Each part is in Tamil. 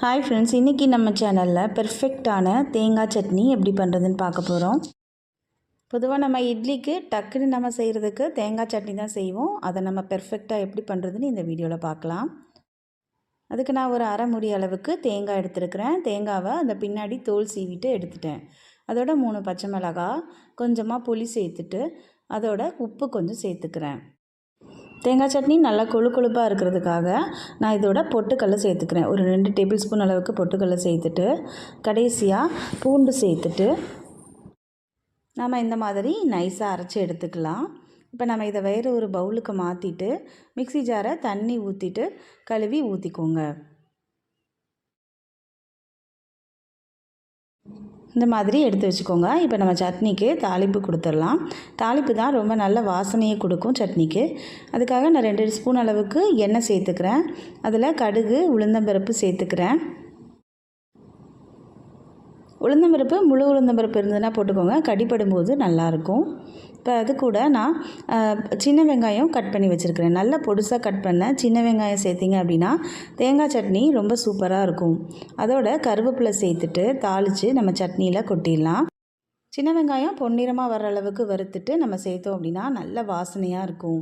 ஹாய் ஃப்ரெண்ட்ஸ், இன்றைக்கி நம்ம சேனலில் பெர்ஃபெக்டான தேங்காய் சட்னி எப்படி பண்ணுறதுன்னு பார்க்க போகிறோம். பொதுவாக நம்ம இட்லிக்கு டக்குன்னு நம்ம செய்கிறதுக்கு தேங்காய் சட்னி தான் செய்வோம். அதை நம்ம பெர்ஃபெக்டாக எப்படி பண்ணுறதுன்னு இந்த வீடியோவில் பார்க்கலாம். அதுக்கு நான் ஒரு அரை மூடி அளவுக்கு தேங்காய் எடுத்துருக்கிறேன். தேங்காவை அந்த பின்னாடி தோல் சீவிட்டு எடுத்துட்டேன். அதோட 3 பச்சை மிளகாய், கொஞ்சமாக புளி சேர்த்துட்டு அதோட உப்பு கொஞ்சம் சேர்த்துக்கிறேன். தேங்காய் சட்னி நல்லா கொழுப்பாக இருக்கிறதுக்காக நான் இதோட பொட்டுக்கடலை சேர்த்துக்கிறேன். ஒரு 2 டேபிள் ஸ்பூன் அளவுக்கு பொட்டுக்கடலை சேர்த்துட்டு கடைசியாக பூண்டு சேர்த்துட்டு நம்ம இந்த மாதிரி நைஸாக அரைச்சி எடுத்துக்கலாம். இப்போ நம்ம இதை வேறு ஒரு பவுலுக்கு மாற்றிட்டு மிக்ஸி ஜாரை தண்ணி ஊற்றிட்டு கழுவி ஊற்றிக்கோங்க. இந்த மாதிரி எடுத்து வச்சுக்கோங்க. இப்போ நம்ம சட்னிக்கு தாளிப்பு கொடுத்துடலாம். தாளிப்பு தான் ரொம்ப நல்ல வாசனையை கொடுக்கும் சட்னிக்கு. அதுக்காக நான் 2 ஸ்பூன் அளவுக்கு எண்ணெய் சேர்த்துக்கிறேன். அதில் கடுகு, உளுந்தம்பருப்பு சேர்த்துக்கிறேன். உளுந்தம்பருப்பு முழு உளுந்தம்பருப்பு இருந்ததுன்னா போட்டுக்கோங்க, கடிப்படும் போது நல்லாயிருக்கும். இப்போ அது கூட நான் சின்ன வெங்காயம் கட் பண்ணி வச்சுருக்கிறேன். நல்லா பொடுசாக கட் பண்ண சின்ன வெங்காயம் சேர்த்திங்க அப்படின்னா தேங்காய் சட்னி ரொம்ப சூப்பராக இருக்கும். அதோட கருவேப்பிலை சேர்த்துட்டு தாளித்து நம்ம சட்னியில் கொட்டிடலாம். சின்ன வெங்காயம் பொன்னிறமாக வர அளவுக்கு வறுத்துட்டு நம்ம சேர்த்தோம் அப்படின்னா நல்ல வாசனையாக இருக்கும்.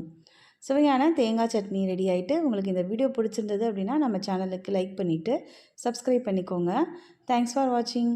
சுவையான தேங்காய் சட்னி ரெடி ஆகிட்டு. உங்களுக்கு இந்த வீடியோ பிடிச்சிருந்தது அப்படின்னா நம்ம சேனலுக்கு லைக் பண்ணிவிட்டு சப்ஸ்கிரைப் பண்ணிக்கோங்க. தேங்க்ஸ் ஃபார் வாட்சிங்.